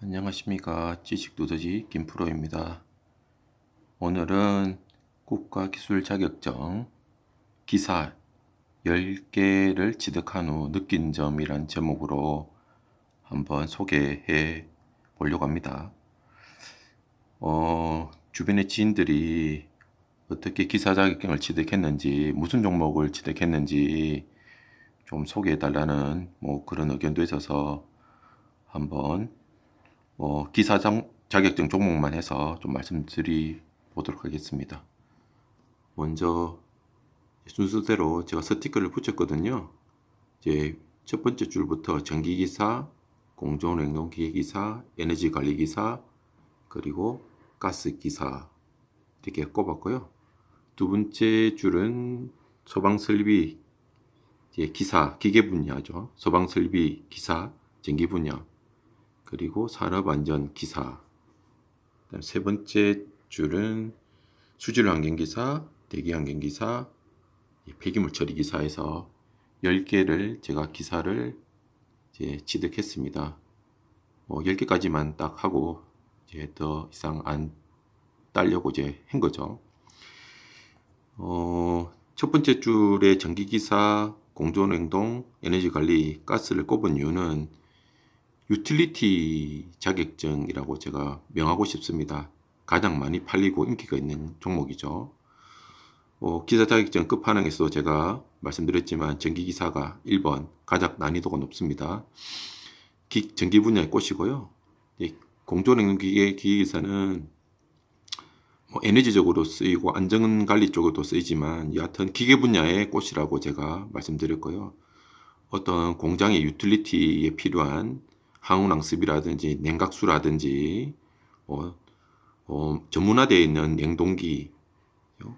안녕하십니까. 지식두더지 김프로입니다. 오늘은 국가기술 자격증 기사 10개를 취득한 후 느낀 점이란 제목으로 한번 소개해 보려고 합니다. 주변의 지인들이 어떻게 기사 자격증을 취득했는지, 무슨 종목을 취득했는지 좀 소개해 달라는 그런 의견도 있어서 한번 기사 자격증 종목만 해서 좀 말씀드리 보도록 하겠습니다. 먼저 순서대로 제가 스티커를 붙였거든요. 이제 첫 번째 줄부터 전기기사, 공조냉동기계기사, 에너지관리기사, 그리고 가스기사 이렇게 꼽았고요. 두 번째 줄은 소방설비 기사, 기계 분야죠. 소방설비 기사, 전기 분야, 그리고 산업안전기사. 세 번째 줄은 수질환경기사, 대기환경기사, 폐기물 처리기사에서 10개를 제가 기사를 이제 취득했습니다. 10개까지만 딱 하고 이제 더 이상 안 따려고 이제 한 거죠. 첫 번째 줄에 전기기사, 공조냉동, 에너지관리, 가스를 꼽은 이유는 유틸리티 자격증이라고 제가 명하고 싶습니다. 가장 많이 팔리고 인기가 있는 종목이죠. 기사 자격증 끝판왕에서도 제가 말씀드렸지만 전기기사가 1번 가장 난이도가 높습니다. 전기 분야의 꽃이고요. 공조냉동기계 기계기사는 에너지적으로 쓰이고 안전관리 쪽으로도 쓰이지만 여하튼 기계 분야의 꽃이라고 제가 말씀드렸고요. 어떤 공장의 유틸리티에 필요한 항우낭습이라든지 냉각수라든지 전문화되어 있는 냉동기,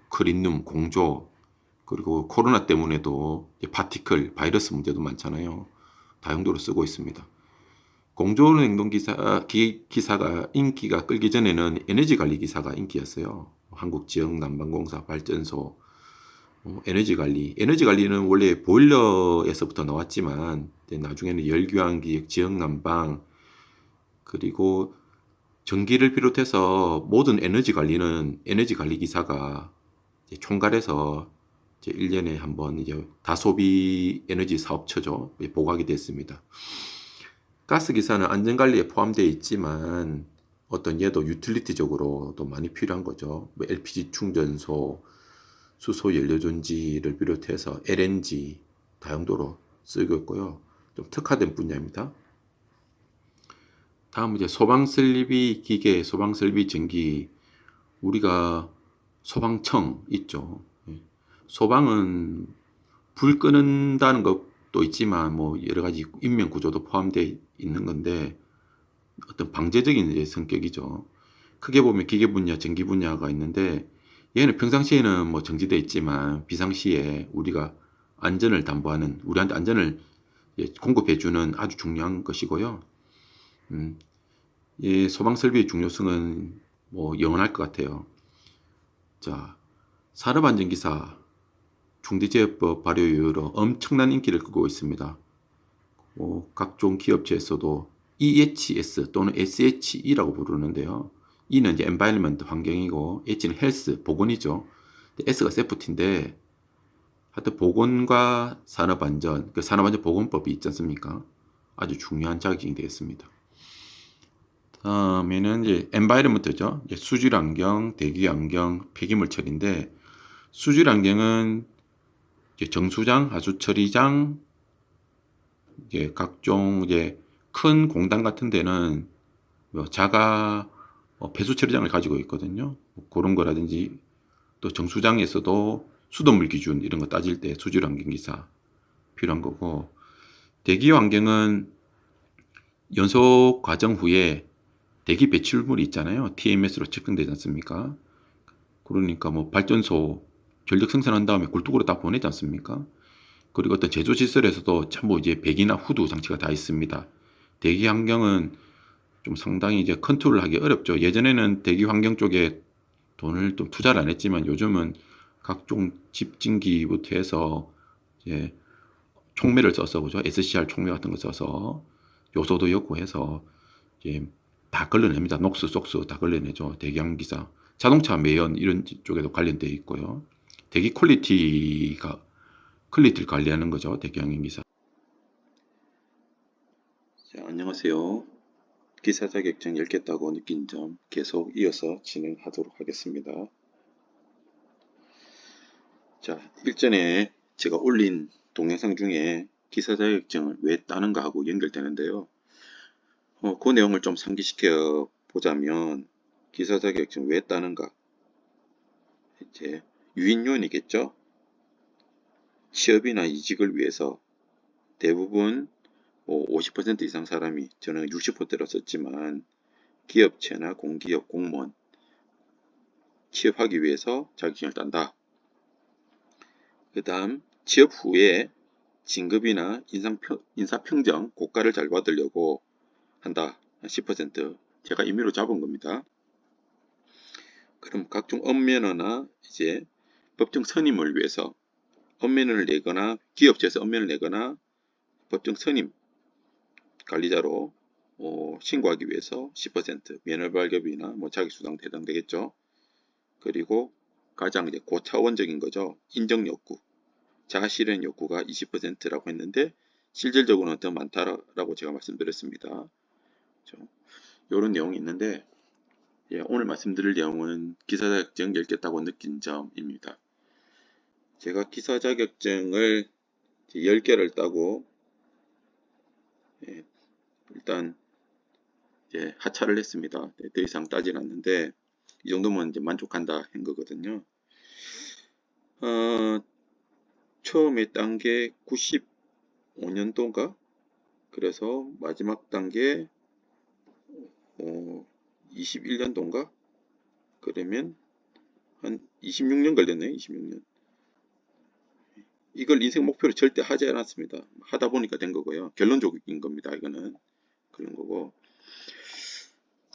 클린룸, 공조, 그리고 코로나 때문에도 파티클, 바이러스 문제도 많잖아요. 다용도로 쓰고 있습니다. 공조 냉동기사가 인기가 끌기 전에는 에너지관리기사가 인기였어요. 한국지역난방공사 발전소, 에너지관리는 원래 보일러에서부터 나왔지만 나중에는 열교환기, 지역난방, 그리고 전기를 비롯해서 모든 에너지관리는 에너지관리기사가 총괄해서 1년에 한번 다소비 에너지 사업처죠. 보고하게 됐습니다. 가스기사는 안전관리에 포함되어 있지만 어떤 얘도 유틸리티적으로도 많이 필요한 거죠. LPG 충전소, 수소 연료전지를 비롯해서 LNG 다용도로 쓰이고 있고요. 좀 특화된 분야입니다. 다음 이제 소방설비 기계, 소방설비 전기. 우리가 소방청 있죠. 소방은 불 끄는다는 것도 있지만 여러 가지 인명 구조도 포함되어 있는 건데 어떤 방제적인 성격이죠. 크게 보면 기계 분야, 전기 분야가 있는데 얘는 평상시에는 정지되어 있지만 비상시에 우리가 안전을 담보하는, 우리한테 안전을 공급해주는 아주 중요한 것이고요. 이 소방설비의 중요성은 영원할 것 같아요. 자, 산업안전기사 중대재해법 발효 이후로 엄청난 인기를 끌고 있습니다. 각종 기업체에서도 EHS 또는 SHE라고 부르는데요. E는 이제 environment 환경이고 H는 health 보건이죠. S가 세프티인데 하여튼 보건과 산업안전, 그 산업안전보건법이 있지 않습니까? 아주 중요한 자격증이 되겠습니다. 다음에는 이제 environment죠. 수질환경, 대기환경, 폐기물 처리인데 수질환경은 정수장, 하수처리장, 각종 큰 공단 같은 데는 자가 배수 처리장을 가지고 있거든요. 그런 거라든지 또 정수장에서도 수돗물 기준 이런 거 따질 때 수질환경기사 필요한 거고, 대기 환경은 연소 과정 후에 대기 배출물이 있잖아요. TMS로 측정되지 않습니까? 그러니까 발전소 전력 생산한 다음에 굴뚝으로 다 보내지 않습니까? 그리고 어떤 제조시설에서도 전부 배기나 후드 장치가 다 있습니다. 대기 환경은 좀 상당히 컨트롤하기 어렵죠. 예전에는 대기 환경 쪽에 돈을 좀 투자를 안 했지만 요즘은 각종 집진기부터 해서 총매를 써서, 그죠? SCR 총매 같은 거 써서 요소도 엮고 해서 다 걸러냅니다. 녹스, 속스 다 걸러내죠. 대기항공기사. 자동차 매연 이런 쪽에도 관련되어 있고요. 대기 퀄리티를 관리하는 거죠. 대기항공기사. 자, 안녕하세요. 기사 자격증 10개 따고 느낀 점 계속 이어서 진행하도록 하겠습니다. 자, 일전에 제가 올린 동영상 중에 기사 자격증을 왜 따는가 하고 연결되는데요. 그 내용을 좀 상기시켜 보자면 기사 자격증 왜 따는가? 이제 유인요인이겠죠. 취업이나 이직을 위해서 대부분 50% 이상 사람이, 저는 60%로 썼지만 기업체나 공기업 공무원 취업하기 위해서 자격증을 딴다. 그 다음 취업 후에 진급이나 인사평정 고가를 잘 받으려고 한다. 10% 제가 임의로 잡은 겁니다. 그럼 각종 업면허나 이제 법정 선임을 위해서 업면을 내거나 기업체에서 업면을 내거나 법정 선임 관리자로 신고하기 위해서 10% 면허 발급이나 뭐 자격수당 해당되겠죠. 그리고 가장 이제 고차원적인 거죠. 인정 욕구, 자아실현 욕구가 20%라고 했는데 실질적으로는 더 많다라고 제가 말씀드렸습니다. 이런 내용이 있는데 오늘 말씀드릴 내용은 기사 자격증 10개 따고 느낀 점입니다. 제가 기사 자격증을 10개를 따고 일단 하차를 했습니다. 더 이상 따진 않는데 이 정도면 이제 만족한다 한 거거든요. 처음에 딴 게 95년도인가? 그래서 마지막 단계 21년도인가? 그러면 한 26년 걸렸네요. 26년. 이걸 인생 목표로 절대 하지 않았습니다. 하다 보니까 된 거고요. 결론적인 겁니다. 이거는 그런 거고.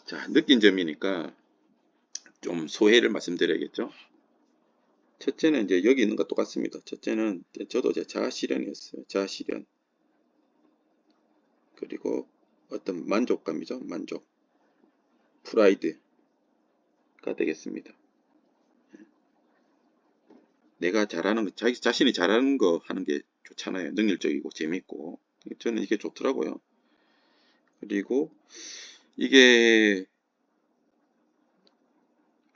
자, 느낀 점이니까 좀 소회를 말씀드려야겠죠. 첫째는 이제 여기 있는 거 똑같습니다. 첫째는 저도 제 자아실현이었어요. 자아실현. 그리고 어떤 만족감이죠. 만족. 프라이드가 되겠습니다. 내가 잘하는 거, 자기 자신이 잘하는 거 하는 게 좋잖아요. 능률적이고 재밌고. 저는 이게 좋더라고요. 그리고 이게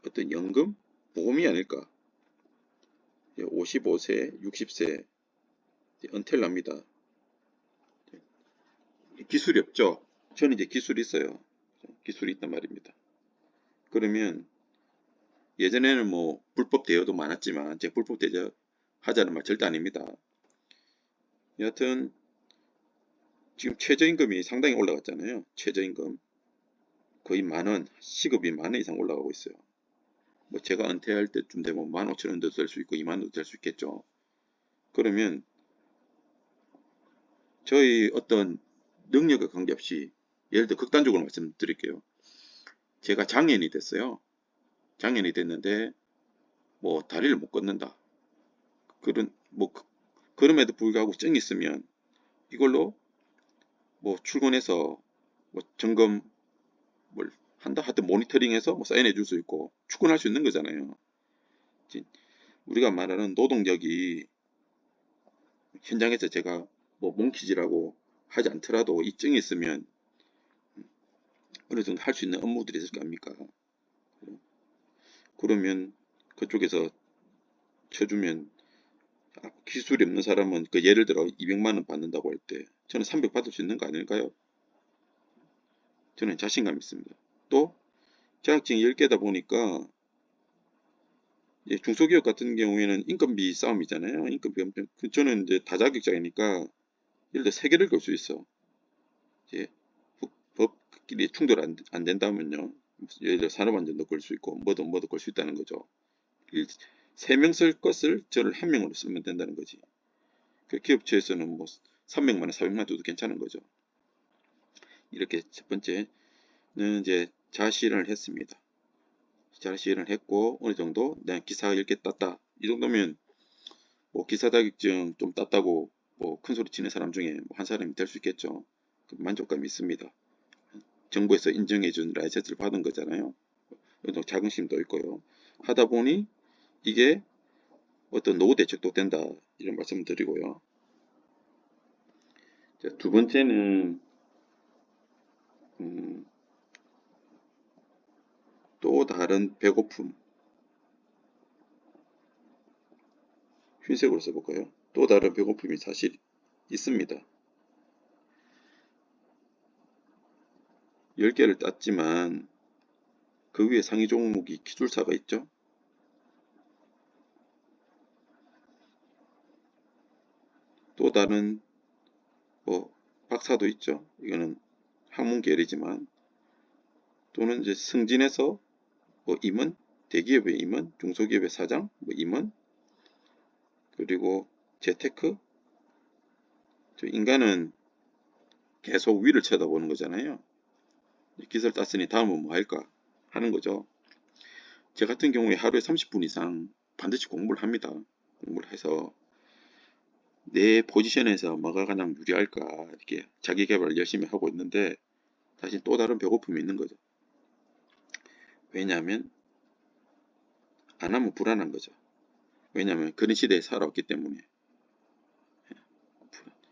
어떤 연금? 보험이 아닐까. 55세, 60세 은퇴를 합니다. 기술이 없죠. 저는 이제 기술이 있어요. 기술이 있단 말입니다. 그러면 예전에는 뭐 불법 대여도 많았지만 제가 불법 대여 하자는 말 절대 아닙니다. 여하튼 지금 최저임금이 상당히 올라갔잖아요. 최저임금 거의 만원, 시급이 만원 이상 올라가고 있어요. 뭐 제가 은퇴할 때쯤 되면 15,000원도 될 수 있고 2만원도 될 수 있겠죠. 그러면 저희 어떤 능력에 관계없이, 예를 들어 극단적으로 말씀드릴게요. 제가 장애인이 됐어요. 장애인이 됐는데 뭐 다리를 못 걷는다. 그럼에도 불구하고 증이 있으면 이걸로 뭐 출근해서 뭐 점검 뭘 한다 하여튼 모니터링해서 뭐 사인해 줄 수 있고 출근할 수 있는 거잖아요. 우리가 말하는 노동력이 현장에서 제가 뭐 몽키즈라고 하지 않더라도 이 증이 있으면 어느 정도 할 수 있는 업무들이 있을 거 아닙니까? 그러면 그쪽에서 쳐주면 기술이 없는 사람은 그 예를 들어 200만 원 받는다고 할 때 저는 300 받을 수 있는 거 아닐까요? 저는 자신감 있습니다. 또 자격증이 10개다 보니까 중소기업 같은 경우에는 인건비 싸움이잖아요. 인건비 엄청. 저는 이제 다자격자이니까 예를 들어 3개를 걸 수 있어. 이제 법끼리 충돌 안 된다면요. 예를 들어 산업안전도 걸 수 있고 뭐도 걸 수 있다는 거죠. 3명 쓸 것을 저를 1명으로 쓰면 된다는 거지. 그 기업체에서는 뭐 300만 원, 400만 원 줘도 괜찮은 거죠. 이렇게 첫 번째는 이제 자아실현을 했습니다. 자아실현을 했고 어느 정도 내가 기사 10개 땄다. 이 정도면 뭐 기사 자격증 좀 땄다고 뭐 큰 소리 치는 사람 중에 한 사람이 될 수 있겠죠. 만족감이 있습니다. 정부에서 인정해준 라이센스를 받은 거잖아요. 자긍심도 있고요. 하다 보니 이게 어떤 노후 대책도 된다 이런 말씀을 드리고요. 자, 두 번째는 또 다른 배고픔. 흰색으로 써볼까요? 또 다른 배고픔이 사실 있습니다. 10개를 땄지만 그 위에 상위 종목이 기술사가 있죠. 또 다른 뭐 박사도 있죠. 이거는 학문 계열이지만 또는 이제 승진해서 뭐 임원, 대기업의 임원, 중소기업의 사장, 뭐 임원, 그리고 재테크. 인간은 계속 위를 쳐다보는 거잖아요. 기술 땄으니 다음은 뭐 할까 하는 거죠. 제 같은 경우에 하루에 30분 이상 반드시 공부를 합니다. 공부를 해서 내 포지션에서 뭐가 가장 유리할까 이렇게 자기 개발을 열심히 하고 있는데 사실 또 다른 배고픔이 있는 거죠. 왜냐하면 안 하면 불안한 거죠. 왜냐하면 그런 시대에 살아왔기 때문에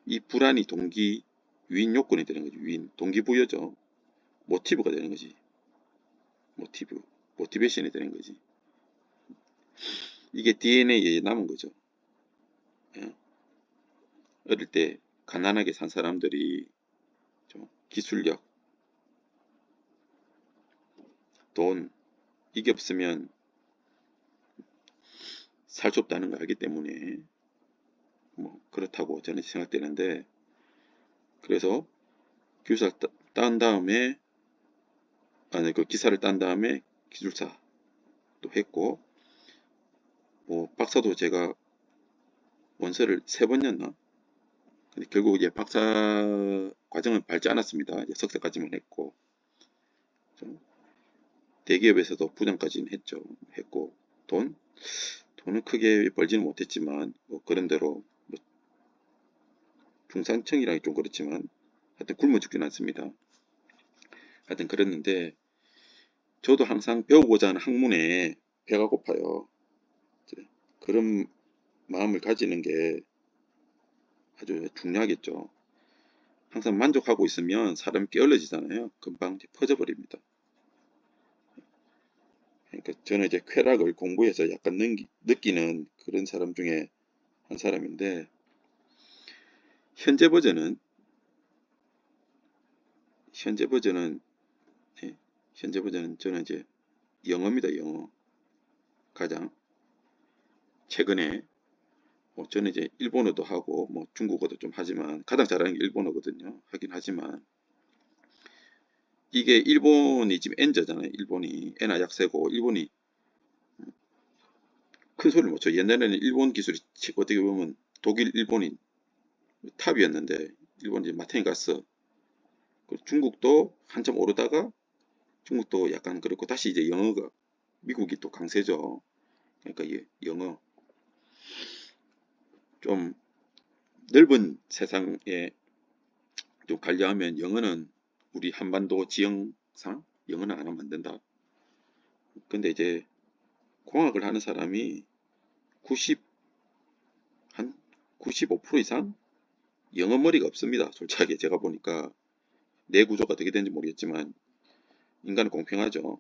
이 불안이 동기 위인 요건이 되는 거죠. 위인 동기부여죠. 모티브가 되는 거지. 모티베이션이 되는 거지. 이게 DNA에 남은 거죠. 예. 어릴 때 가난하게 산 사람들이 좀 기술력, 돈 이게 없으면 살 수 없다는 걸 알기 때문에 뭐 그렇다고 저는 생각되는데 그래서 교사를 딴 다음에 그 기사를 딴 다음에 기술사도 했고 뭐 박사도 제가 원서를 3번이었나? 근데 결국 이제 박사 과정은 밟지 않았습니다. 이제 석사까지만 했고 대기업에서도 부장까지는 했고 돈은 크게 벌지는 못했지만 뭐 그런 대로 뭐 중산층이라기 좀 그렇지만 하여튼 굶어 죽진 않습니다. 하여튼 그랬는데 저도 항상 배우고자 하는 학문에 배가 고파요. 그런 마음을 가지는 게 아주 중요하겠죠. 항상 만족하고 있으면 사람이 게을러지잖아요. 금방 퍼져버립니다. 그러니까 저는 이제 쾌락을 공부해서 약간 느끼는 그런 사람 중에 한 사람인데 현재 버전은 현재 버전은 예, 현재 버전은 저는 이제 영어입니다. 영어 가장 최근에 저는 이제 일본어도 하고 뭐 중국어도 좀 하지만 가장 잘하는 게 일본어거든요. 하긴 하지만 이게 일본이 지금 N자잖아요. 일본이 N화 약세고 일본이 큰 소리를 못 쳐. 옛날에는 일본 기술이 어떻게 보면 독일, 일본이 탑이었는데 일본이 이제 마탱이 갔어. 중국도 한참 오르다가 중국도 약간 그렇고 다시 이제 영어가 미국이 또 강세죠. 그러니까 영어 좀 넓은 세상에 좀 관리하면 영어는 우리 한반도 지형상 영어는 안 하면 안 된다. 근데 이제 공학을 하는 사람이 90, 한 95% 이상 영어 머리가 없습니다. 솔직하게 제가 보니까 내 구조가 어떻게 되는지 모르겠지만 인간은 공평하죠.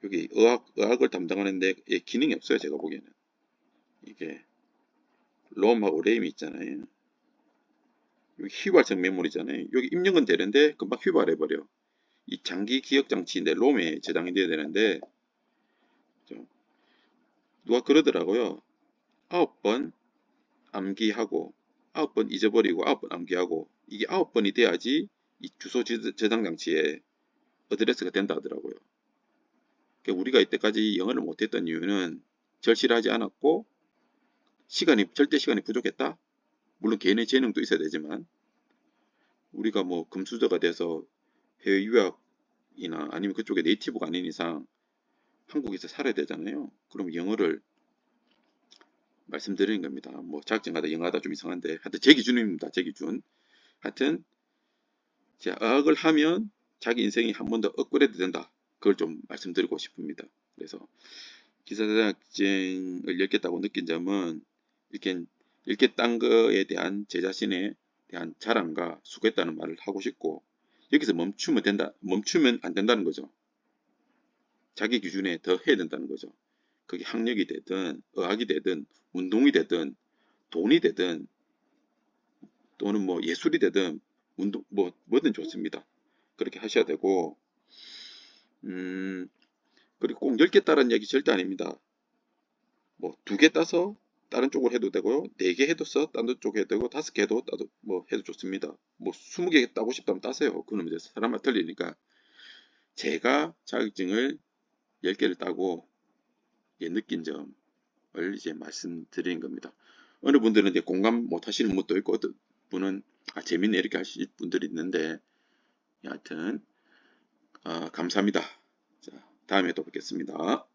여기 의학을 담당하는 데 기능이 없어요. 제가 보기에는. 이게 롬하고 레임이 있잖아요. 여기 휘발성 메모리잖아요. 여기 입력은 되는데 금방 휘발해버려. 이 장기 기억 장치인데 롬에 저장이 돼야 되는데 누가 그러더라고요. 9번 암기하고 9번 잊어버리고 9번 암기하고 이게 9번이 돼야지 이 주소 저장 장치에 어드레스가 된다 하더라고요. 그러니까 우리가 이때까지 영어를 못했던 이유는 절실하지 않았고 절대 시간이 부족했다. 물론 개인의 재능도 있어야 되지만 우리가 뭐 금수저가 돼서 해외 유학이나 아니면 그쪽에 네이티브가 아닌 이상 한국에서 살아야 되잖아요. 그럼 영어를 말씀드리는 겁니다. 뭐 자격증가다 영어하다 좀 이상한데 하여튼 제 기준입니다. 제 기준. 하여튼 자, 어학을 하면 자기 인생이 한 번 더 업그레이드 된다. 그걸 좀 말씀드리고 싶습니다. 그래서 기사 자격증을 10개 따고 느낀 점은 이렇게 10개 딴 거에 대한 제 자신에 대한 자랑과 수고했다는 말을 하고 싶고, 여기서 멈추면 안 된다는 거죠. 자기 기준에 더 해야 된다는 거죠. 그게 학력이 되든 의학이 되든 운동이 되든 돈이 되든 또는 뭐 예술이 되든 뭐든 좋습니다. 그렇게 하셔야 되고, 그리고 꼭 10개 따라는 얘기 절대 아닙니다. 뭐 2개 따서 다른 쪽을 해도 되고요. 4개 해도 다른 쪽 해도 되고 5개 해도 해도 좋습니다. 뭐 20개 따고 싶다면 따세요. 그건 이제 사람마다 틀리니까. 제가 자격증을 10개를 따고 느낀 점을 이제 말씀드리는 겁니다. 어느 분들은 이제 공감 못 하시는 분도 있고, 어떤 분은 재밌네 이렇게 하실 분들이 있는데, 여하튼 감사합니다. 자, 다음에 또 뵙겠습니다.